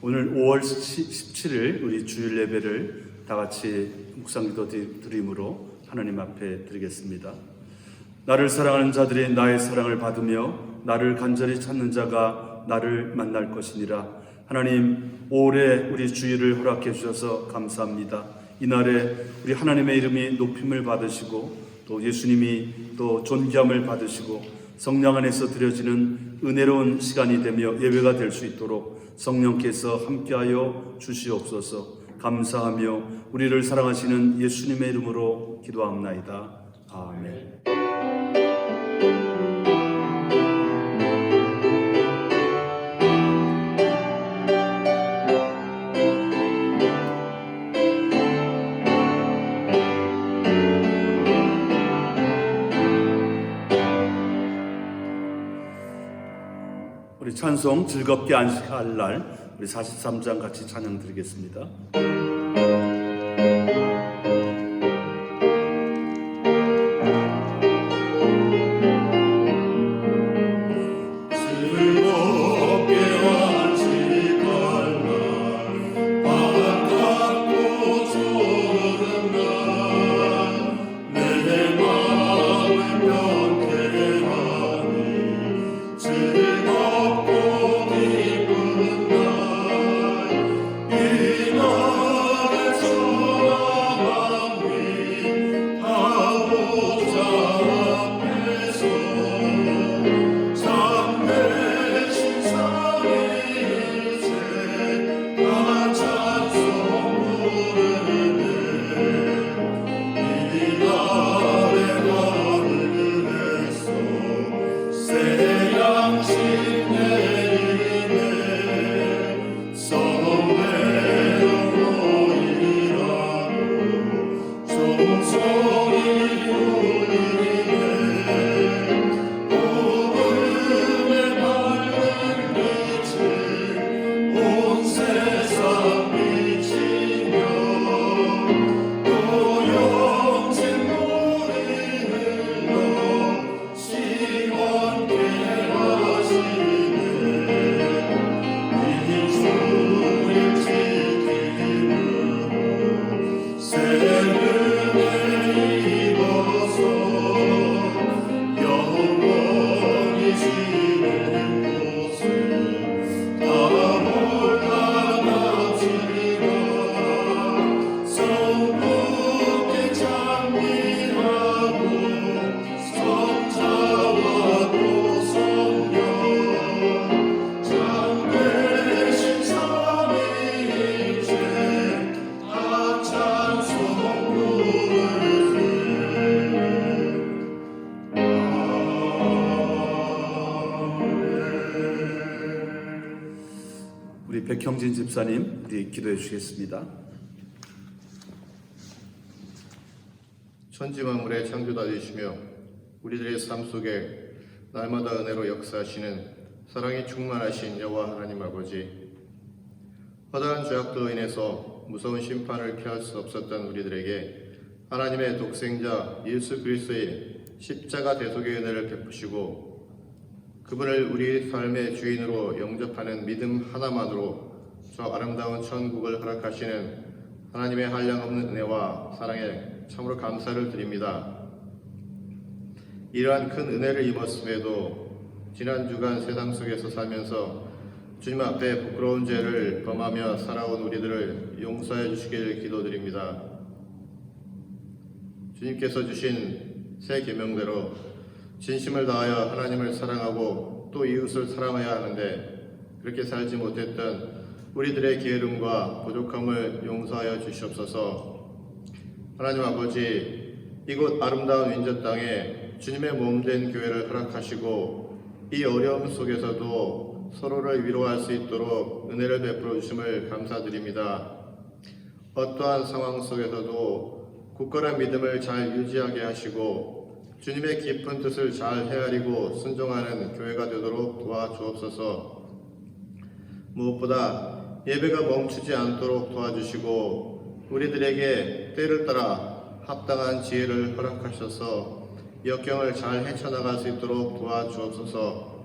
오늘 5월 17일 우리 주일 예배를 다 같이 묵상기도 드림으로 하나님 앞에 드리겠습니다. 나를 사랑하는 자들이 나의 사랑을 받으며 나를 간절히 찾는 자가 나를 만날 것이니라. 하나님, 올해 우리 주일을 허락해 주셔서 감사합니다. 이날에 우리 하나님의 이름이 높임을 받으시고 또 예수님이 또 존귀함을 받으시고 성령 안에서 드려지는 은혜로운 시간이 되며 예배가 될 수 있도록 성령께서 함께하여 주시옵소서. 감사하며 우리를 사랑하시는 예수님의 이름으로 기도합나이다. 아멘. 우리 찬송 즐겁게 안식할 날 우리 43장 같이 찬양 드리겠습니다. 우리 백형진 집사님 우리 기도해 주시겠습니다. 천지만물의 창조자이시며 우리들의 삶 속에 날마다 은혜로 역사하시는 사랑이 충만하신 여호와 하나님 아버지, 허다한 죄악들로 인해서 무서운 심판을 피할 수 없었던 우리들에게 하나님의 독생자 예수 그리스도의 십자가 대속의 은혜를 베푸시고 그분을 우리 삶의 주인으로 영접하는 믿음 하나만으로 저 아름다운 천국을 허락하시는 하나님의 한량없는 은혜와 사랑에 참으로 감사를 드립니다. 이러한 큰 은혜를 입었음에도 지난 주간 세상 속에서 살면서 주님 앞에 부끄러운 죄를 범하며 살아온 우리들을 용서해 주시길 기도드립니다. 주님께서 주신 새 계명대로 진심을 다하여 하나님을 사랑하고 또 이웃을 사랑해야 하는데 그렇게 살지 못했던 우리들의 게으름과 부족함을 용서하여 주시옵소서. 하나님 아버지, 이곳 아름다운 윈저 땅에 주님의 몸된 교회를 허락하시고 이 어려움 속에서도 서로를 위로할 수 있도록 은혜를 베풀어 주심을 감사드립니다. 어떠한 상황 속에서도 굳건한 믿음을 잘 유지하게 하시고 주님의 깊은 뜻을 잘 헤아리고 순종하는 교회가 되도록 도와주옵소서. 무엇보다 예배가 멈추지 않도록 도와주시고 우리들에게 때를 따라 합당한 지혜를 허락하셔서 역경을 잘 헤쳐나갈 수 있도록 도와주옵소서.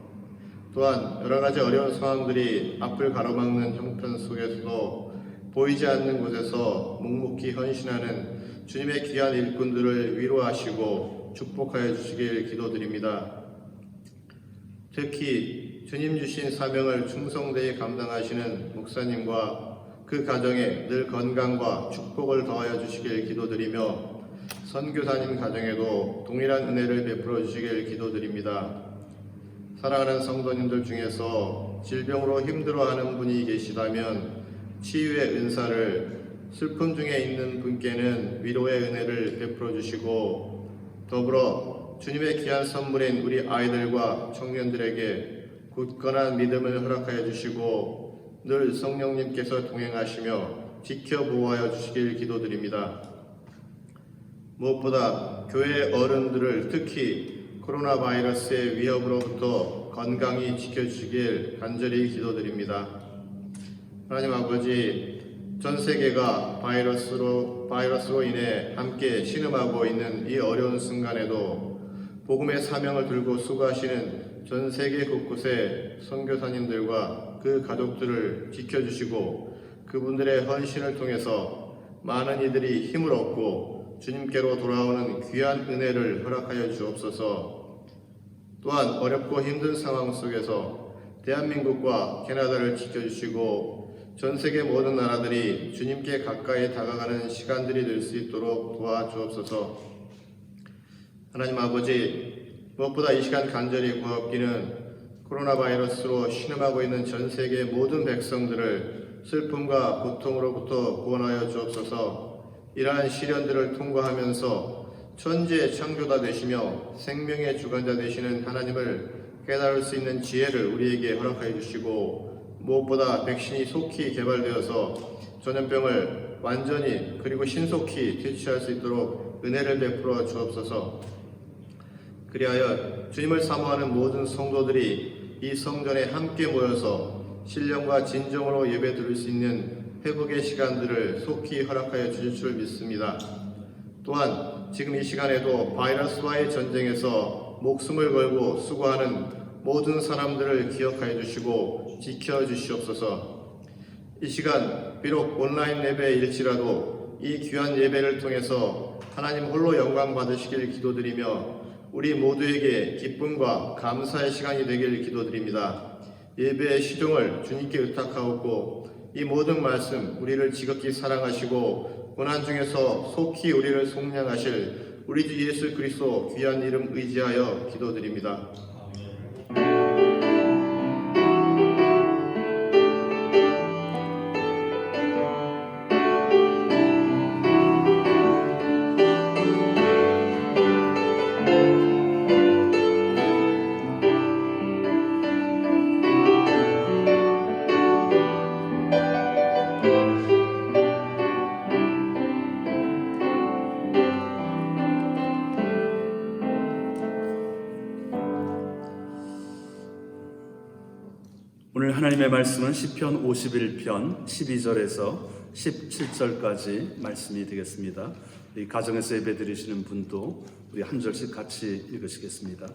또한 여러 가지 어려운 상황들이 앞을 가로막는 형편 속에서도 보이지 않는 곳에서 묵묵히 헌신하는 주님의 귀한 일꾼들을 위로하시고 축복하여 주시길 기도드립니다. 특히 주님 주신 사명을 충성되이 감당하시는 목사님과 그 가정에 늘 건강과 축복을 더하여 주시길 기도드리며 선교사님 가정에도 동일한 은혜를 베풀어 주시길 기도드립니다. 사랑하는 성도님들 중에서 질병으로 힘들어하는 분이 계시다면 치유의 은사를, 슬픔 중에 있는 분께는 위로의 은혜를 베풀어 주시고 더불어 주님의 귀한 선물인 우리 아이들과 청년들에게 굳건한 믿음을 허락하여 주시고 늘 성령님께서 동행하시며 지켜보호하여 주시길 기도드립니다. 무엇보다 교회의 어른들을 특히 코로나 바이러스의 위협으로부터 건강히 지켜주시길 간절히 기도드립니다. 하나님 아버지, 전 세계가 바이러스로 인해 함께 신음하고 있는 이 어려운 순간에도 복음의 사명을 들고 수고하시는 전 세계 곳곳의 선교사님들과 그 가족들을 지켜주시고 그분들의 헌신을 통해서 많은 이들이 힘을 얻고 주님께로 돌아오는 귀한 은혜를 허락하여 주옵소서. 또한 어렵고 힘든 상황 속에서 대한민국과 캐나다를 지켜주시고 전 세계 모든 나라들이 주님께 가까이 다가가는 시간들이 될 수 있도록 도와주옵소서. 하나님 아버지, 무엇보다 이 시간 간절히 구하옵기는 코로나 바이러스로 신음하고 있는 전 세계 모든 백성들을 슬픔과 고통으로부터 구원하여 주옵소서. 이러한 시련들을 통과하면서 천지의 창조자 되시며 생명의 주관자 되시는 하나님을 깨달을 수 있는 지혜를 우리에게 허락하여 주시고 무엇보다 백신이 속히 개발되어서 전염병을 완전히 그리고 신속히 퇴치할 수 있도록 은혜를 베풀어 주옵소서. 그리하여 주님을 사모하는 모든 성도들이 이 성전에 함께 모여서 신령과 진정으로 예배 드릴 수 있는 회복의 시간들을 속히 허락하여 주실 줄 믿습니다. 또한 지금 이 시간에도 바이러스와의 전쟁에서 목숨을 걸고 수고하는 모든 사람들을 기억하여 주시고 지켜 주시옵소서. 이 시간 비록 온라인 예배일지라도 이 귀한 예배를 통해서 하나님 홀로 영광 받으시길 기도드리며 우리 모두에게 기쁨과 감사의 시간이 되길 기도드립니다. 예배의 시종을 주님께 의탁하옵고 이 모든 말씀 우리를 지극히 사랑하시고 고난 중에서 속히 우리를 속량하실 우리 주 예수 그리스도 귀한 이름 의지하여 기도드립니다. 오늘 하나님의 말씀은 시편 51편 12절에서 17절까지 말씀이 되겠습니다. 이 가정에서 예배 드리시는 분도 우리 한 절씩 같이 읽으시겠습니다.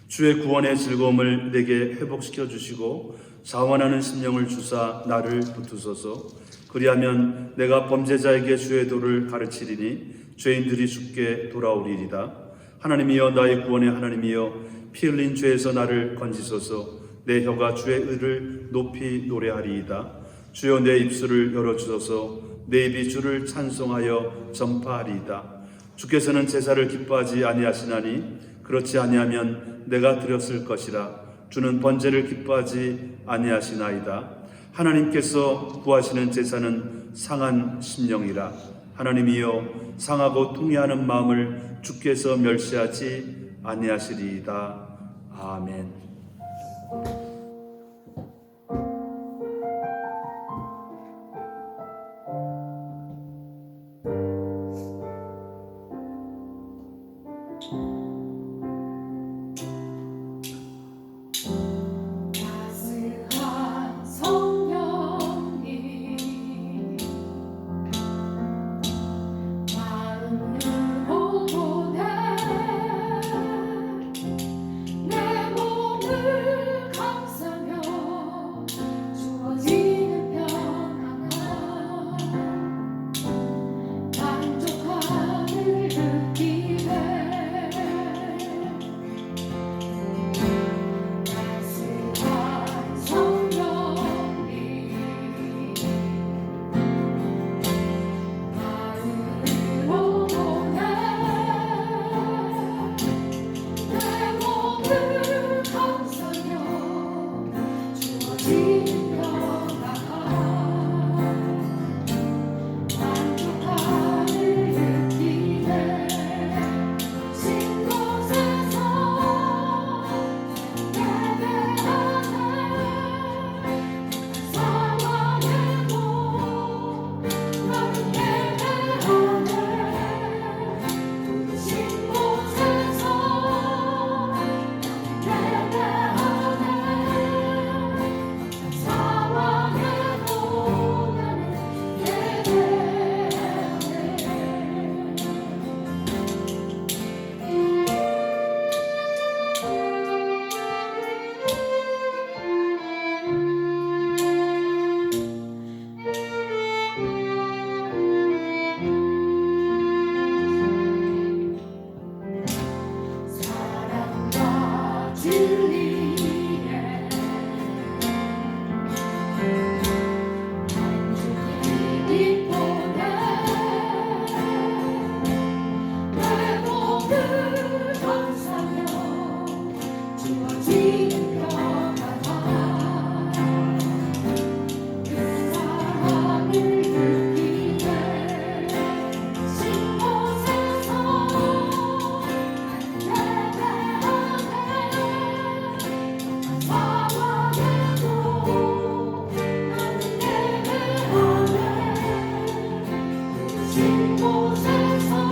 주의 구원의 즐거움을 내게 회복시켜 주시고 자원하는 심령을 주사 나를 붙으소서. 그리하면 내가 범죄자에게 주의 도를 가르치리니 죄인들이 주께 돌아오리이다. 하나님이여 나의 구원의 하나님이여 피 흘린 죄에서 나를 건지소서. 내 혀가 주의 의를 높이 노래하리이다. 주여 내 입술을 열어주소서. 내 입이 주를 찬송하여 전파하리이다. 주께서는 제사를 기뻐하지 아니하시나니 그렇지 아니하면 내가 드렸을 것이라. 주는 번제를 기뻐하지 아니하시나이다. 하나님께서 구하시는 제사는 상한 심령이라. 하나님이여 상하고 통회하는 마음을 주께서 멸시하지 아니하시리이다. 아멘. 따스한 성령님 마음으로 보내 내 몸을 이 보내 내 몸을 감사며 주어지는 평안아 그 사랑을 느끼네 신 곳에서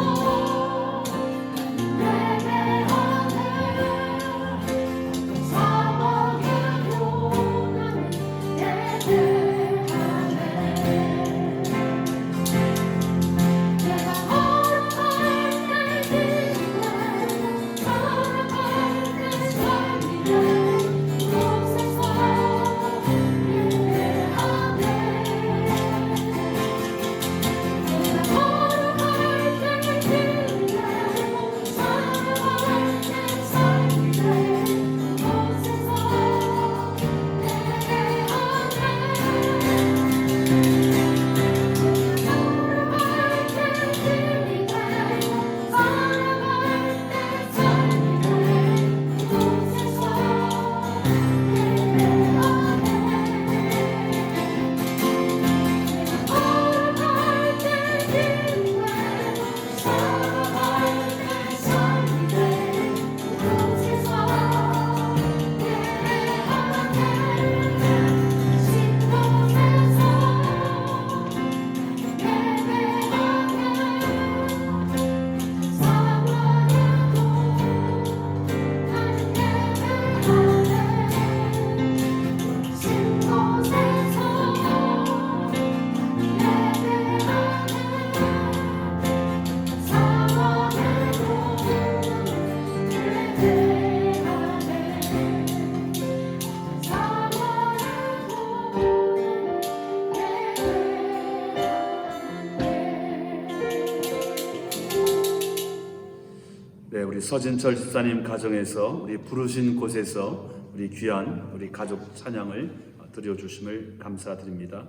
네, 우리 서진철 집사님 가정에서 우리 부르신 곳에서 우리 귀한 우리 가족 찬양을 드려주심을 감사드립니다.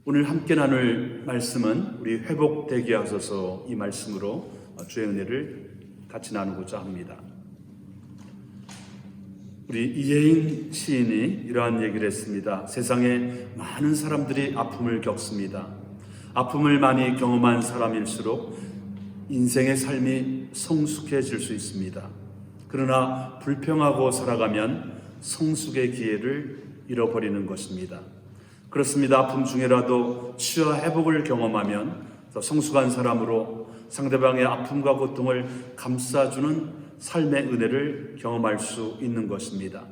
오늘 함께 나눌 말씀은 우리 회복되게 하소서 이 말씀으로 주의 은혜를 같이 나누고자 합니다. 우리 이혜인 시인이 이러한 얘기를 했습니다. 세상에 많은 사람들이 아픔을 겪습니다. 아픔을 많이 경험한 사람일수록 인생의 삶이 성숙해질 수 있습니다. 그러나 불평하고 살아가면 성숙의 기회를 잃어버리는 것입니다. 그렇습니다. 아픔 중에라도 치유와 회복을 경험하면 더 성숙한 사람으로 상대방의 아픔과 고통을 감싸주는 삶의 은혜를 경험할 수 있는 것입니다.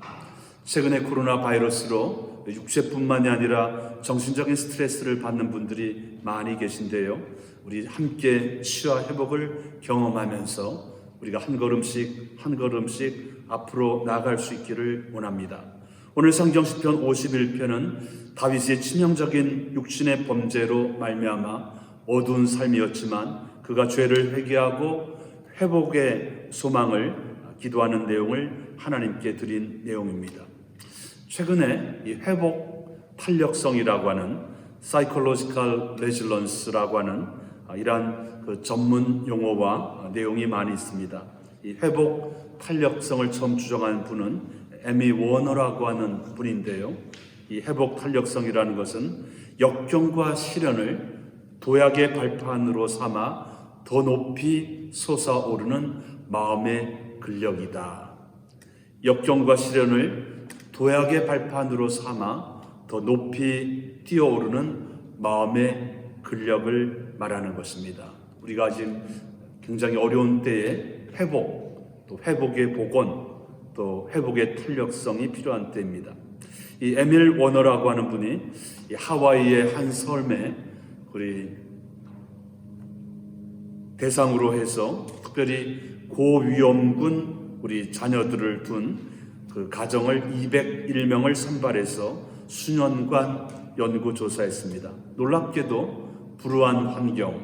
최근에 코로나 바이러스로 육체뿐만이 아니라 정신적인 스트레스를 받는 분들이 많이 계신데요. 우리 함께 치유와 회복을 경험하면서 우리가 한 걸음씩 한 걸음씩 앞으로 나아갈 수 있기를 원합니다. 오늘 성경 시편 51편은 다윗의 치명적인 육신의 범죄로 말미암아 어두운 삶이었지만 그가 죄를 회개하고 회복의 소망을 기도하는 내용을 하나님께 드린 내용입니다. 최근에 이 회복 탄력성이라고 하는 Psychological Resilience라고 하는 이러한 그 전문 용어와 내용이 많이 있습니다. 이 회복 탄력성을 처음 주장한 분은 에미 워너라고 하는 분인데요. 이 회복 탄력성이라는 것은 역경과 시련을 도약의 발판으로 삼아 더 높이 솟아오르는 마음의 근력이다. 역경과 시련을 도약의 발판으로 삼아 더 높이 뛰어오르는 마음의 근력을 말하는 것입니다. 우리가 지금 굉장히 어려운 때에 회복, 또 회복의 복원, 또 회복의 탄력성이 필요한 때입니다. 이 에밀 워너라고 하는 분이 이 하와이의 한 섬에 우리 대상으로 해서 특별히 고위험군 우리 자녀들을 둔 그 가정을 201명을 선발해서 수년간 연구조사했습니다. 놀랍게도 불우한 환경,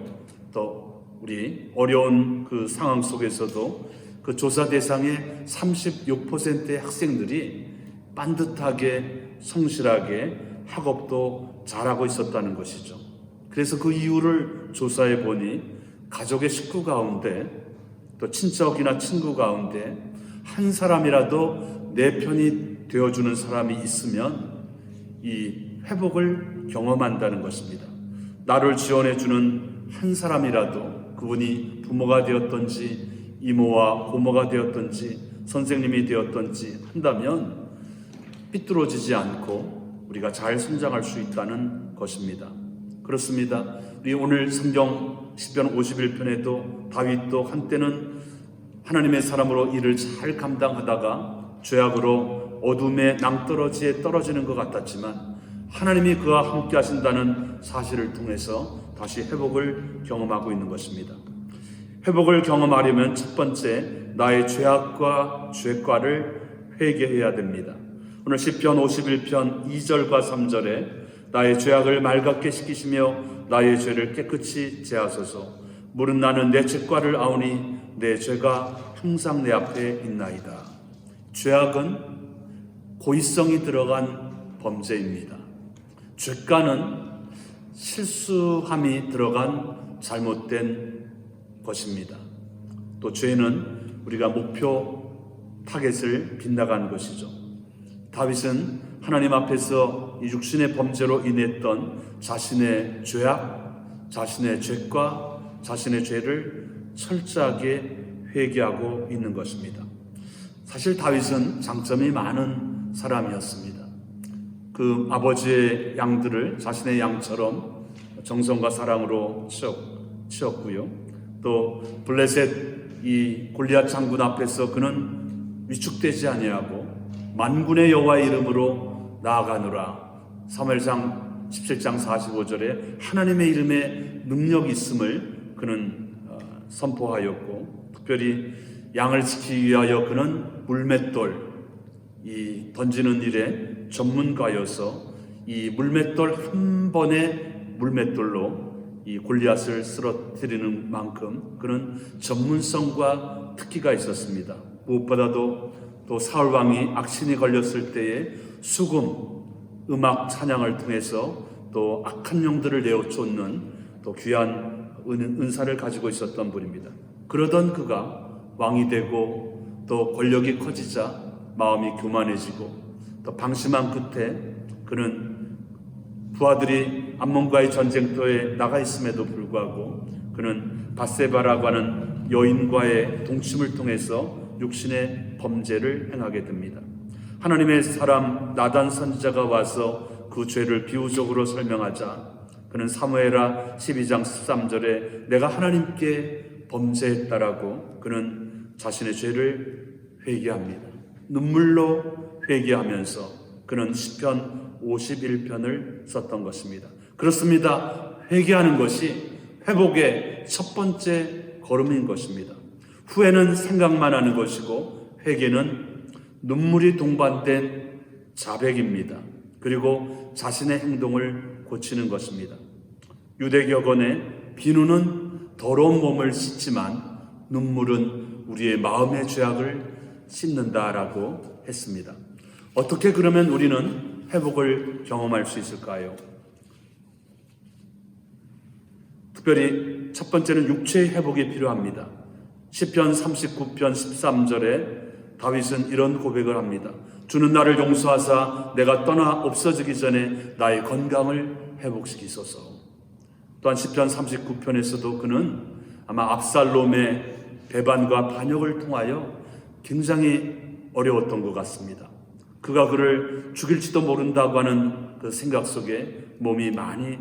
또 우리 어려운 그 상황 속에서도 그 조사 대상의 36%의 학생들이 반듯하게 성실하게 학업도 잘하고 있었다는 것이죠. 그래서 그 이유를 조사해 보니 가족의 식구 가운데 또 친척이나 친구 가운데 한 사람이라도 내 편이 되어주는 사람이 있으면 이 회복을 경험한다는 것입니다. 나를 지원해주는 한 사람이라도, 그분이 부모가 되었던지 이모와 고모가 되었던지 선생님이 되었던지 한다면 삐뚤어지지 않고 우리가 잘 성장할 수 있다는 것입니다. 그렇습니다. 우리 오늘 성경 시편 51편에도 다윗도 한때는 하나님의 사람으로 일을 잘 감당하다가 죄악으로 어둠의 낭떠러지에 떨어지는 것 같았지만 하나님이 그와 함께 하신다는 사실을 통해서 다시 회복을 경험하고 있는 것입니다. 회복을 경험하려면 첫 번째, 나의 죄악과 죄과를 회개해야 됩니다. 오늘 시편 51편 2절과 3절에 나의 죄악을 맑게 씻기시며 나의 죄를 깨끗이 제하소서. 물은 나는 내 죄과를 아오니 내 죄가 항상 내 앞에 있나이다. 죄악은 고의성이 들어간 범죄입니다. 죄과는 실수함이 들어간 잘못된 것입니다. 또 죄는 우리가 목표 타겟을 빗나간 것이죠. 다윗은 하나님 앞에서 이 육신의 범죄로 인했던 자신의 죄악, 자신의 죄과 자신의 죄를 철저하게 회개하고 있는 것입니다. 사실 다윗은 장점이 많은 사람이었습니다. 그 아버지의 양들을 자신의 양처럼 정성과 사랑으로 치었고요. 또 블레셋 이 골리앗 장군 앞에서 그는 위축되지 아니하고 만군의 여호와의 이름으로 나아가노라. 사무엘상 17장 45절에 하나님의 이름에 능력이 있음을 그는 선포하였고, 특별히 양을 지키기 위하여 그는 물맷돌 이 던지는 일에 전문가여서 이 물맷돌 한 번의 물맷돌로 이 골리앗을 쓰러뜨리는 만큼 그는 전문성과 특기가 있었습니다. 무엇보다도 또 사울 왕이 악신이 걸렸을 때에 수금, 음악 찬양을 통해서 또 악한 영들을 내어 쫓는 또 귀한 은사를 가지고 있었던 분입니다. 그러던 그가 왕이 되고 또 권력이 커지자 마음이 교만해지고 또 방심한 끝에 그는 부하들이 암몬과의 전쟁터에 나가 있음에도 불구하고 그는 밧세바라고 하는 여인과의 동침을 통해서 육신의 범죄를 행하게 됩니다. 하나님의 사람 나단 선지자가 와서 그 죄를 비유적으로 설명하자 그는 사무엘하 12장 13절에 내가 하나님께 범죄했다라고 그는 자신의 죄를 회개합니다. 눈물로 회개하면서 그는 시편 51편을 썼던 것입니다. 그렇습니다. 회개하는 것이 회복의 첫 번째 걸음인 것입니다. 후회는 생각만 하는 것이고 회개는 눈물이 동반된 자백입니다. 그리고 자신의 행동을 고치는 것입니다. 유대격언에 비누는 더러운 몸을 씻지만 눈물은 우리의 마음의 죄악을 씻는다라고 했습니다. 어떻게 그러면 우리는 회복을 경험할 수 있을까요? 특별히 첫 번째는 육체의 회복이 필요합니다. 시편 39편 13절에 다윗은 이런 고백을 합니다. 주는 나를 용서하사 내가 떠나 없어지기 전에 나의 건강을 회복시키소서. 또한 시편 39편에서도 그는 아마 압살롬의 배반과 반역을 통하여 굉장히 어려웠던 것 같습니다. 그가 그를 죽일지도 모른다고 하는 그 생각 속에 몸이 많이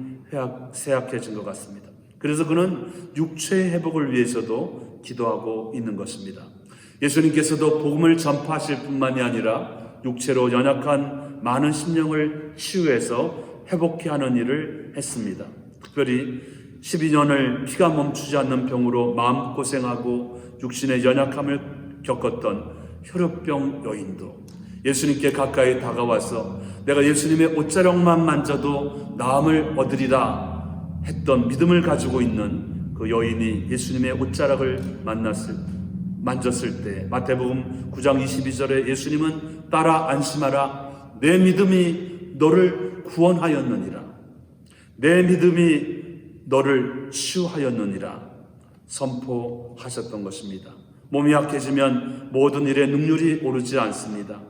쇠약해진 것 같습니다. 그래서 그는 육체의 회복을 위해서도 기도하고 있는 것입니다. 예수님께서도 복음을 전파하실 뿐만이 아니라 육체로 연약한 많은 심령을 치유해서 회복케 하는 일을 했습니다. 특별히 12년을 피가 멈추지 않는 병으로 마음고생하고 육신의 연약함을 겪었던 혈압병 여인도 예수님께 가까이 다가와서 내가 예수님의 옷자락만 만져도 나음을 얻으리라 했던 믿음을 가지고 있는 그 여인이 예수님의 옷자락을 만졌을 때 마태복음 9장 22절에 예수님은 따라 안심하라 내 믿음이 너를 구원하였느니라. 내 믿음이 너를 치유하였느니라 선포하셨던 것입니다. 몸이 약해지면 모든 일에 능률이 오르지 않습니다.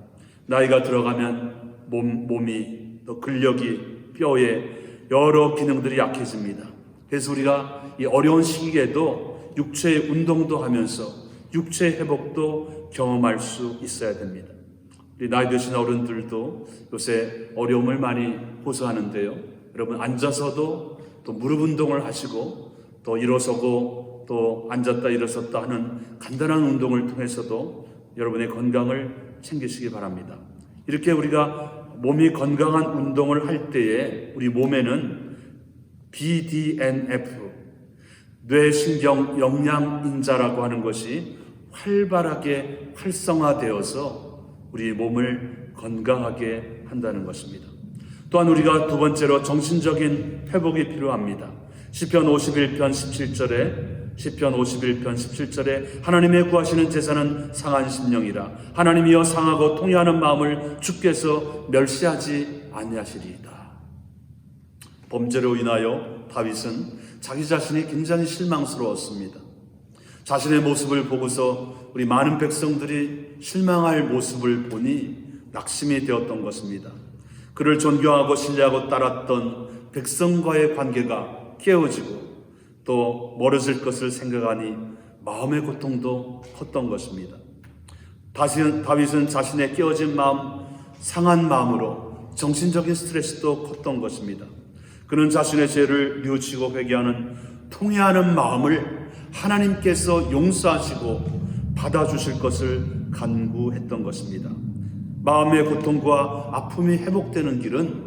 나이가 들어가면 몸이 또 근력이 뼈에 여러 기능들이 약해집니다. 그래서 우리가 이 어려운 시기에도 육체의 운동도 하면서 육체 회복도 경험할 수 있어야 됩니다. 우리 나이 드신 어른들도 요새 어려움을 많이 호소하는데요. 여러분 앉아서도 또 무릎 운동을 하시고 또 일어서고 또 앉았다 일어섰다 하는 간단한 운동을 통해서도 여러분의 건강을 챙기시기 바랍니다. 이렇게 우리가 몸이 건강한 운동을 할 때에 우리 몸에는 BDNF, 뇌신경 영양인자라고 하는 것이 활발하게 활성화되어서 우리 몸을 건강하게 한다는 것입니다. 또한 우리가 두 번째로 정신적인 회복이 필요합니다. 시편 51편 17절에 하나님의 구하시는 제사는 상한 심령이라. 하나님이여 상하고 통회하는 마음을 주께서 멸시하지 아니하시리이다. 범죄로 인하여 다윗은 자기 자신이 굉장히 실망스러웠습니다. 자신의 모습을 보고서 우리 많은 백성들이 실망할 모습을 보니 낙심이 되었던 것입니다. 그를 존경하고 신뢰하고 따랐던 백성과의 관계가 깨어지고 또 멀어질 것을 생각하니 마음의 고통도 컸던 것입니다. 다윗은 자신의 깨어진 마음, 상한 마음으로 정신적인 스트레스도 컸던 것입니다. 그는 자신의 죄를 뉘우치고 회개하는 통회하는 마음을 하나님께서 용서하시고 받아주실 것을 간구했던 것입니다. 마음의 고통과 아픔이 회복되는 길은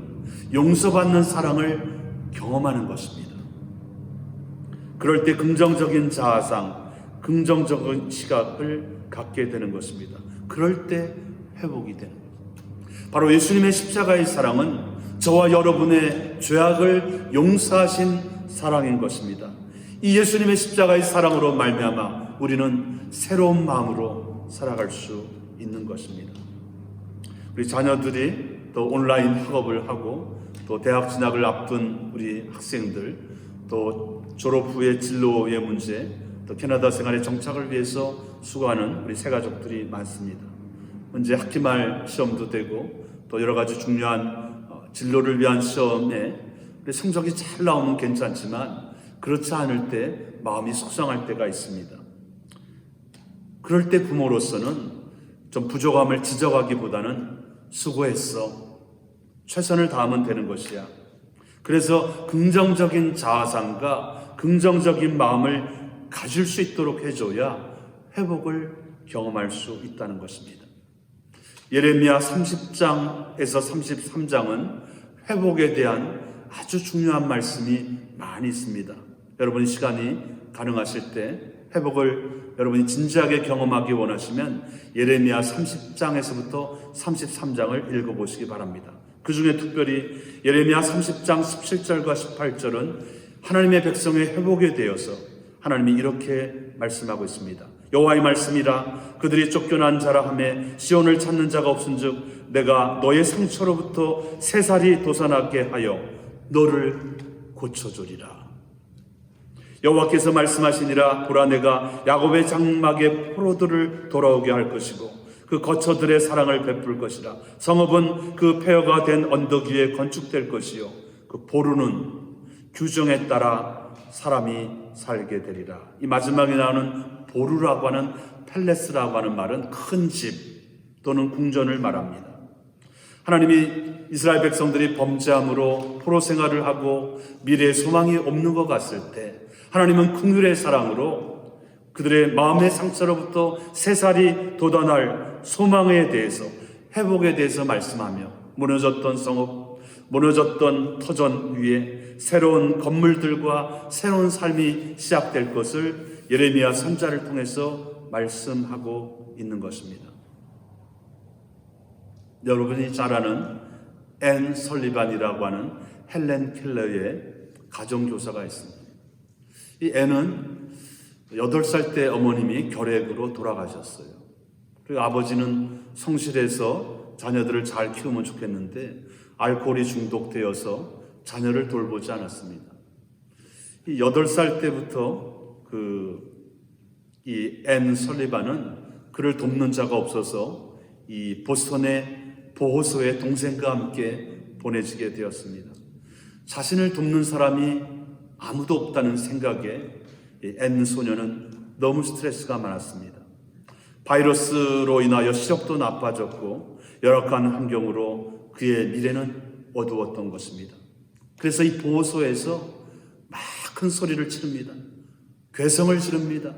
용서받는 사랑을 경험하는 것입니다. 그럴 때 긍정적인 자아상, 긍정적인 시각을 갖게 되는 것입니다. 그럴 때 회복이 되는 것입니다. 바로 예수님의 십자가의 사랑은 저와 여러분의 죄악을 용서하신 사랑인 것입니다. 이 예수님의 십자가의 사랑으로 말미암아 우리는 새로운 마음으로 살아갈 수 있는 것입니다. 우리 자녀들이 또 온라인 학업을 하고 또 대학 진학을 앞둔 우리 학생들, 또 졸업 후의 진로의 문제, 또 캐나다 생활의 정착을 위해서 수고하는 우리 새가족들이 많습니다. 현재 학기말 시험도 되고 또 여러 가지 중요한 진로를 위한 시험에 우리 성적이 잘 나오면 괜찮지만 그렇지 않을 때 마음이 속상할 때가 있습니다. 그럴 때 부모로서는 좀 부족함을 지적하기보다는 수고했어, 최선을 다하면 되는 것이야. 그래서 긍정적인 자아상과 긍정적인 마음을 가질 수 있도록 해줘야 회복을 경험할 수 있다는 것입니다. 예레미야 30장에서 33장은 회복에 대한 아주 중요한 말씀이 많이 있습니다. 여러분이 시간이 가능하실 때 회복을 여러분이 진지하게 경험하기 원하시면 예레미야 30장에서부터 33장을 읽어보시기 바랍니다. 그 중에 특별히 예레미야 30장 17절과 18절은 하나님의 백성의 회복에 대해서 하나님이 이렇게 말씀하고 있습니다. 여호와의 말씀이라. 그들이 쫓겨난 자라 하매 시온을 찾는 자가 없은즉 내가 너의 상처로부터 새살이 돋아나게 하여 너를 고쳐주리라. 여호와께서 말씀하시니라. 보라, 내가 야곱의 장막에 포로들을 돌아오게 할 것이고 그 거처들의 사랑을 베풀 것이라. 성읍은 그 폐허가 된 언덕 위에 건축될 것이요 그 보루는 규정에 따라 사람이 살게 되리라. 이 마지막에 나오는 보루라고 하는 팰레스라고 하는 말은 큰 집 또는 궁전을 말합니다. 하나님이 이스라엘 백성들이 범죄함으로 포로 생활을 하고 미래에 소망이 없는 것 같을 때 하나님은 긍휼의 사랑으로 그들의 마음의 상처로부터 새살이 돋아날 소망에 대해서, 회복에 대해서 말씀하며 무너졌던 성읍, 무너졌던 터전 위에 새로운 건물들과 새로운 삶이 시작될 것을 예레미야 선자를 통해서 말씀하고 있는 것입니다. 여러분이 잘 아는 앤 설리반이라고 하는 헬렌 켈러의 가정교사가 있습니다. 이 앤은 8살 때 어머님이 결핵으로 돌아가셨어요. 그리고 아버지는 성실해서 자녀들을 잘 키우면 좋겠는데 알코올이 중독되어서 자녀를 돌보지 않았습니다. 8살 때부터 이 앤 설리반은 그를 돕는 자가 없어서 이 보스턴의 보호소에 동생과 함께 보내지게 되었습니다. 자신을 돕는 사람이 아무도 없다는 생각에 앤 소녀는 너무 스트레스가 많았습니다. 바이러스로 인하여 시력도 나빠졌고 열악한 환경으로 그의 미래는 어두웠던 것입니다. 그래서 이 보호소에서 막 큰 소리를 지릅니다. 괴성을 지릅니다.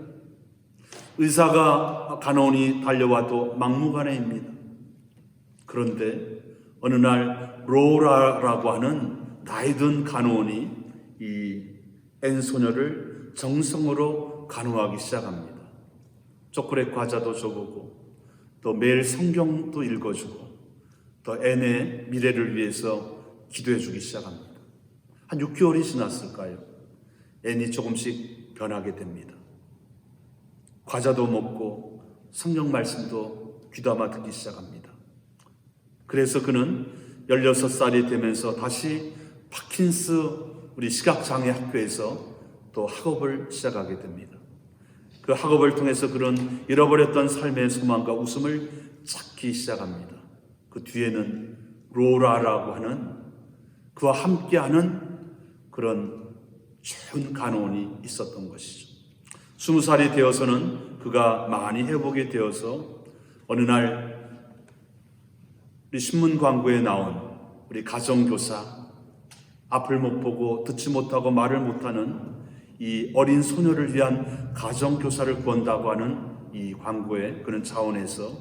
의사가 간호원이 달려와도 막무가내입니다. 그런데 어느 날 로라라고 하는 나이 든 간호원이 이 앤 소녀를 정성으로 간호하기 시작합니다. 초콜릿 과자도 줘보고 또 매일 성경도 읽어주고 또 앤의 미래를 위해서 기도해주기 시작합니다. 한 6개월이 지났을까요? 앤이 조금씩 변하게 됩니다. 과자도 먹고 성경 말씀도 귀담아 듣기 시작합니다. 그래서 그는 16살이 되면서 다시 파킨스 우리 시각장애 학교에서 또 학업을 시작하게 됩니다. 그 학업을 통해서 그는 잃어버렸던 삶의 소망과 웃음을 찾기 시작합니다. 그 뒤에는 로라라고 하는 그와 함께하는 그런 좋은 간호원이 있었던 것이죠. 20살이 되어서는 그가 많이 회복이 되어서 어느 날 우리 신문 광고에 나온 우리 가정교사, 앞을 못 보고 듣지 못하고 말을 못하는 이 어린 소녀를 위한 가정교사를 구한다고 하는 이 광고에 그는 자원해서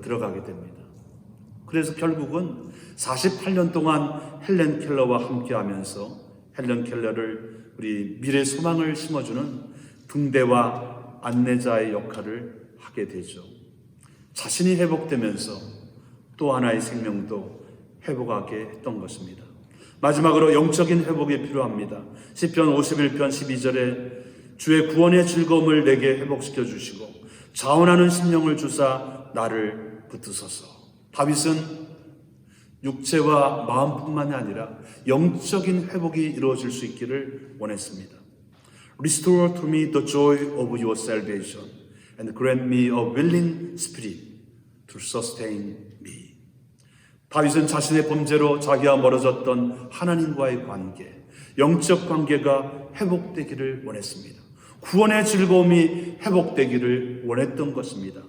들어가게 됩니다. 그래서 결국은 48년 동안 헬렌 켈러와 함께하면서 헬렌 켈러를 우리 미래 소망을 심어주는 등대와 안내자의 역할을 하게 되죠. 자신이 회복되면서 또 하나의 생명도 회복하게 했던 것입니다. 마지막으로 영적인 회복이 필요합니다. 시편 51편 12절에 주의 구원의 즐거움을 내게 회복시켜 주시고 자원하는 심령을 주사 나를 붙드소서. 다윗은 육체와 마음뿐만이 아니라 영적인 회복이 이루어질 수 있기를 원했습니다. Restore to me the joy of your salvation and grant me a willing spirit to sustain me. 다윗은 자신의 범죄로 자기와 멀어졌던 하나님과의 관계, 영적 관계가 회복되기를 원했습니다. 구원의 즐거움이 회복되기를 원했던 것입니다.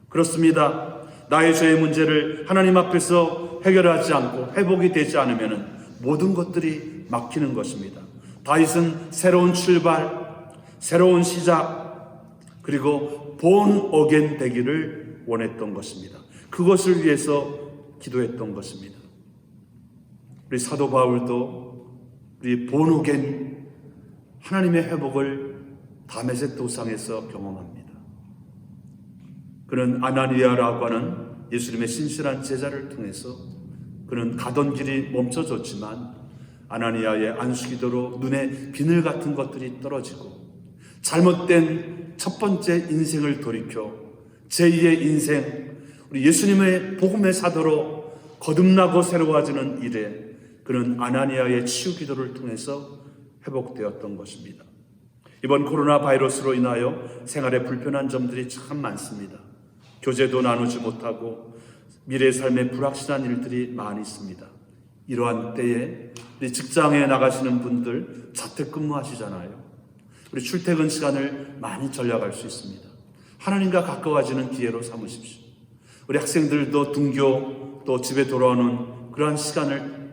그렇습니다. 나의 죄의 문제를 하나님 앞에서 해결하지 않고 회복이 되지 않으면 모든 것들이 막히는 것입니다. 다윗은 새로운 출발, 새로운 시작, 그리고 본 어겐 되기를 원했던 것입니다. 그것을 위해서 기도했던 것입니다. 우리 사도 바울도 우리 본 어겐 하나님의 회복을 다메섹 도상에서 경험합니다. 그는 아나니아라고 하는 예수님의 신실한 제자를 통해서 그는 가던 길이 멈춰졌지만 아나니아의 안수기도로 눈에 비늘 같은 것들이 떨어지고 잘못된 첫 번째 인생을 돌이켜 제2의 인생, 우리 예수님의 복음의 사도로 거듭나고 새로워지는 일에 그는 아나니아의 치유 기도를 통해서 회복되었던 것입니다. 이번 코로나 바이러스로 인하여 생활에 불편한 점들이 참 많습니다. 교제도 나누지 못하고 미래 삶에 불확실한 일들이 많이 있습니다. 이러한 때에 우리 직장에 나가시는 분들 자택근무하시잖아요. 우리 출퇴근 시간을 많이 절약할 수 있습니다. 하나님과 가까워지는 기회로 삼으십시오. 우리 학생들도 등교 또 집에 돌아오는 그러한 시간을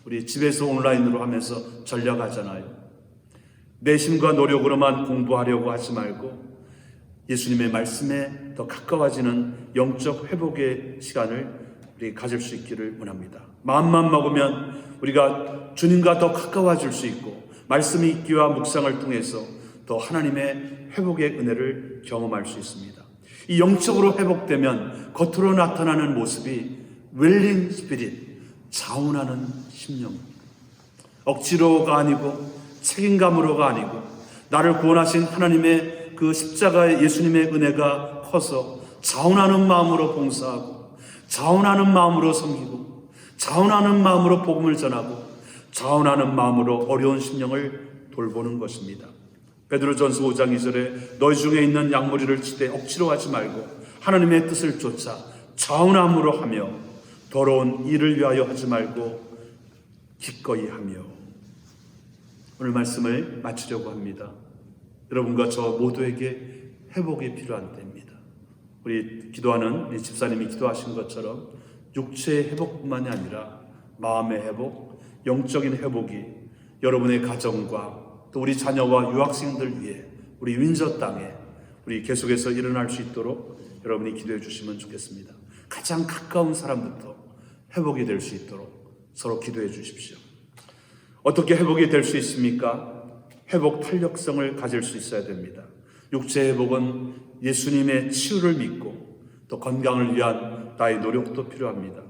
우리 집에서 온라인으로 하면서 전략하잖아요. 내심과 노력으로만 공부하려고 하지 말고 예수님의 말씀에 더 가까워지는 영적 회복의 시간을 우리 가질 수 있기를 원합니다. 마음만 먹으면 우리가 주님과 더 가까워질 수 있고 말씀 읽기와 묵상을 통해서 더 하나님의 회복의 은혜를 경험할 수 있습니다. 이 영적으로 회복되면 겉으로 나타나는 모습이 willing spirit, 자원하는 심령, 억지로가 아니고 책임감으로가 아니고 나를 구원하신 하나님의 그 십자가의 예수님의 은혜가 커서 자원하는 마음으로 봉사하고 자원하는 마음으로 섬기고 자원하는 마음으로 복음을 전하고 자원하는 마음으로 어려운 심령을 돌보는 것입니다. 베드로전서 5장 2절에 너희 중에 있는 양무리를 치되 억지로 하지 말고 하나님의 뜻을 쫓아 자원함으로 하며 더러운 일을 위하여 하지 말고 기꺼이 하며. 오늘 말씀을 마치려고 합니다. 여러분과 저 모두에게 회복이 필요한 때입니다. 우리 기도하는 우리 집사님이 기도하신 것처럼 육체의 회복뿐만이 아니라 마음의 회복, 영적인 회복이 여러분의 가정과 또 우리 자녀와 유학생들 위해 우리 윈저 땅에 우리 계속해서 일어날 수 있도록 여러분이 기도해 주시면 좋겠습니다. 가장 가까운 사람부터 회복이 될 수 있도록 서로 기도해 주십시오. 어떻게 회복이 될 수 있습니까? 회복 탄력성을 가질 수 있어야 됩니다. 육체 회복은 예수님의 치유를 믿고 또 건강을 위한 나의 노력도 필요합니다.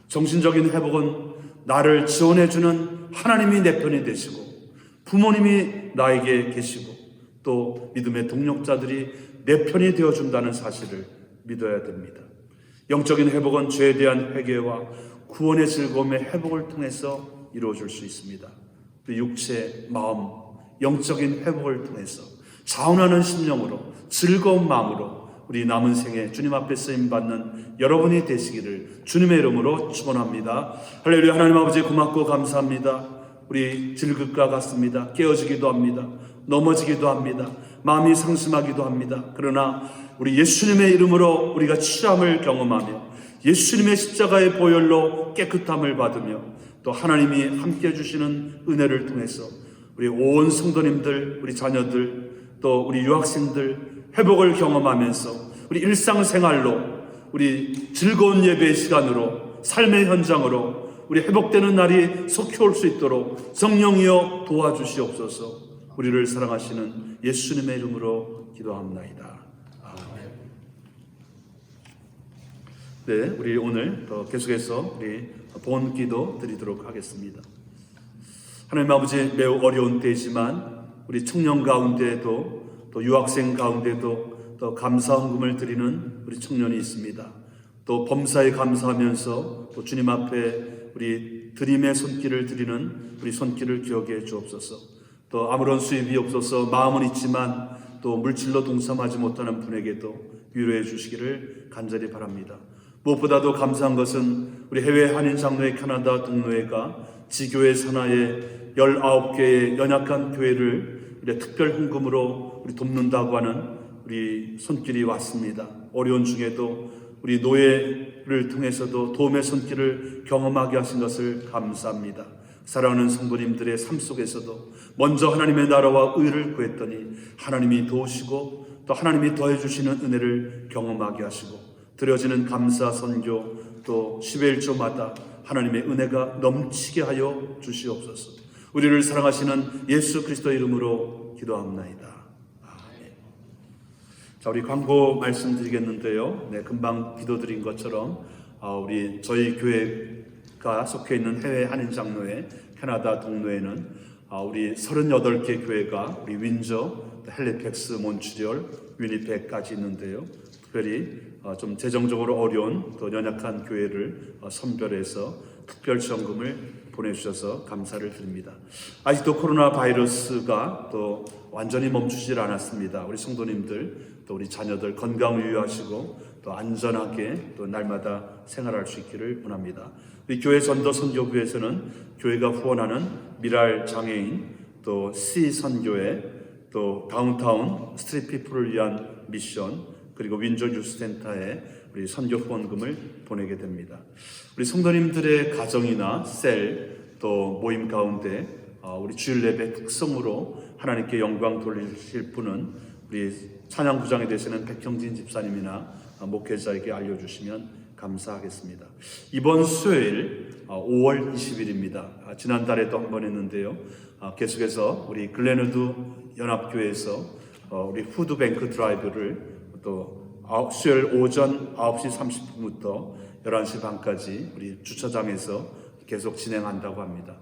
정신적인 회복은 나를 지원해주는 하나님이 내 편이 되시고 부모님이 나에게 계시고 또 믿음의 동력자들이 내 편이 되어준다는 사실을 믿어야 됩니다. 영적인 회복은 죄에 대한 회개와 구원의 즐거움의 회복을 통해서 이루어질 수 있습니다. 육체, 마음, 영적인 회복을 통해서 자원하는 심령으로 즐거운 마음으로 우리 남은 생에 주님 앞에 쓰임받는 여러분이 되시기를 주님의 이름으로 축원합니다. 할렐루야. 하나님 아버지 고맙고 감사합니다. 우리 질극과 같습니다. 깨어지기도 합니다. 넘어지기도 합니다. 마음이 상심하기도 합니다. 그러나 우리 예수님의 이름으로 우리가 치유함을 경험하며 예수님의 십자가의 보혈로 깨끗함을 받으며 또 하나님이 함께 해주시는 은혜를 통해서 우리 온 성도님들, 우리 자녀들, 또 우리 유학생들 회복을 경험하면서 우리 일상생활로 우리 즐거운 예배의 시간으로 삶의 현장으로 우리 회복되는 날이 속히 올 수 있도록 성령이여 도와주시옵소서. 우리를 사랑하시는 예수님의 이름으로 기도합나이다. 아멘. 네, 우리 오늘 더 계속해서 우리 본기도 드리도록 하겠습니다. 하나님 아버지, 매우 어려운 때이지만 우리 청년 가운데에도 또 유학생 가운데도 또 감사헌금을 드리는 우리 청년이 있습니다. 또 범사에 감사하면서 또 주님 앞에 우리 드림의 손길을 드리는 우리 손길을 기억해 주옵소서. 또 아무런 수입이 없어서 마음은 있지만 또 물질로 동참하지 못하는 분에게도 위로해 주시기를 간절히 바랍니다. 무엇보다도 감사한 것은 우리 해외 한인 장로회 캐나다 동로회가 지교회 산하의 19개의 연약한 교회를 우리 특별 헌금으로 우리 돕는다고 하는 우리 손길이 왔습니다. 어려운 중에도 우리 노예를 통해서도 도움의 손길을 경험하게 하신 것을 감사합니다. 사랑하는 성도님들의 삶 속에서도 먼저 하나님의 나라와 의를 구했더니 하나님이 도우시고 또 하나님이 더해주시는 은혜를 경험하게 하시고 드려지는 감사 선교 또 11조마다 하나님의 은혜가 넘치게 하여 주시옵소서. 우리를 사랑하시는 예수 그리스도 이름으로 기도합나이다. 아멘. 자, 우리 광고 말씀드리겠는데요. 네, 금방 기도드린 것처럼 우리 저희 교회가 속해 있는 해외 한인 장로회 캐나다 동로회는 우리 38개 교회가 우리 윈저, 헬리팩스, 몬트리올, 위니펙까지 있는데요. 특별히 좀 재정적으로 어려운 또 연약한 교회를 선별해서 특별 지원금을 보내주셔서 감사를 드립니다. 아직도 코로나 바이러스가 또 완전히 멈추질 않았습니다. 우리 성도님들 또 우리 자녀들 건강 유의하시고 또 안전하게 또 날마다 생활할 수 있기를 원합니다. 우리 교회 전도 선교부에서는 교회가 후원하는 미랄 장애인 또 C 선교회 또 다운타운 스트리트 피플을 위한 미션 그리고 윈저 유스센터에 우리 선교 후원금을 보내게 됩니다. 우리 성도님들의 가정이나 셀 또 모임 가운데 우리 주일 예배 특성으로 하나님께 영광 돌리실 분은 우리 찬양부장이 되시는 백형진 집사님이나 목회자에게 알려주시면 감사하겠습니다. 이번 수요일 5월 20일입니다. 지난달에도 한 번 했는데요. 계속해서 우리 글렌우드 연합교회에서 우리 푸드뱅크 드라이브를 또 수요일 오전 9시 30분부터 11시 반까지 우리 주차장에서 계속 진행한다고 합니다.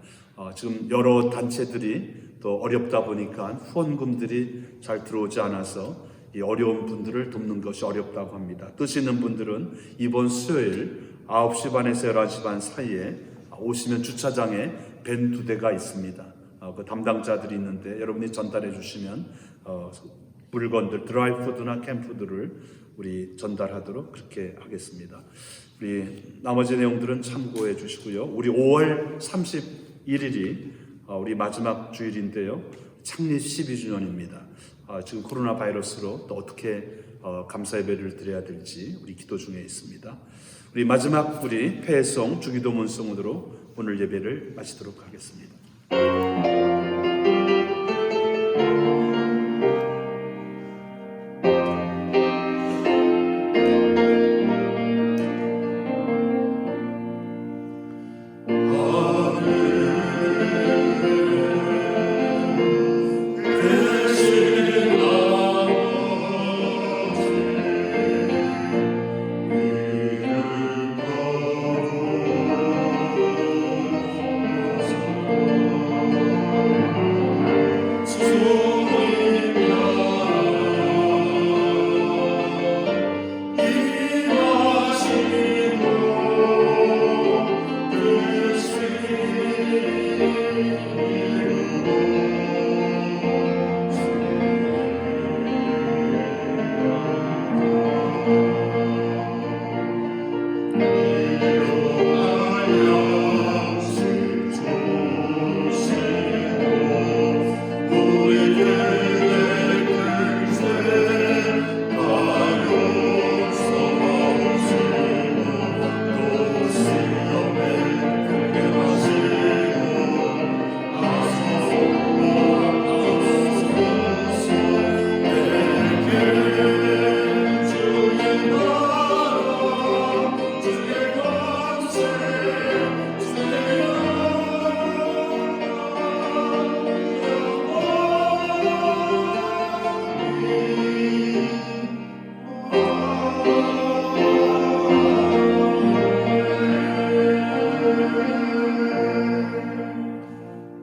지금 여러 단체들이 또 어렵다 보니까 후원금들이 잘 들어오지 않아서 이 어려운 분들을 돕는 것이 어렵다고 합니다. 뜻 있는 분들은 이번 수요일 9시 반에서 11시 반 사이에 오시면 주차장에 밴 2대가 있습니다. 그 담당자들이 있는데 여러분이 전달해 주시면 물건들, 드라이푸드나 캠푸드를 우리 전달하도록 그렇게 하겠습니다. 우리 나머지 내용들은 참고해 주시고요. 우리 5월 31일이 우리 마지막 주일인데요. 창립 12주년입니다. 지금 코로나 바이러스로 또 어떻게 감사 예배를 드려야 될지 우리 기도 중에 있습니다. 우리 마지막 우리 폐송 주기도 문성으로 오늘 예배를 마치도록 하겠습니다.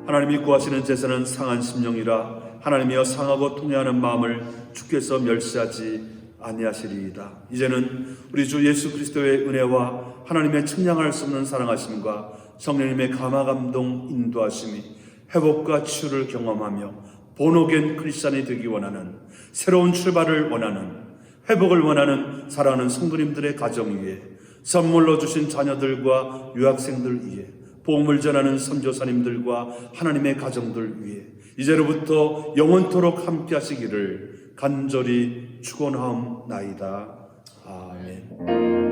하나님이 구하시는 제사는 상한 심령이라 하나님이여 상하고 통회하는 마음을 주께서 멸시하지 아니하시리이다. 이제는 우리 주 예수 그리스도의 은혜와 하나님의 측량할 수 없는 사랑하심과 성령님의 감화감동 인도하심이 회복과 치유를 경험하며 본어겐 크리스찬이 되기 원하는, 새로운 출발을 원하는, 회복을 원하는 사랑하는 성도님들의 가정 위에, 선물로 주신 자녀들과 유학생들 위에, 복음을 전하는 선교사님들과 하나님의 가정들 위해 이제로부터 영원토록 함께 하시기를 간절히 축원하옵나이다. 아멘.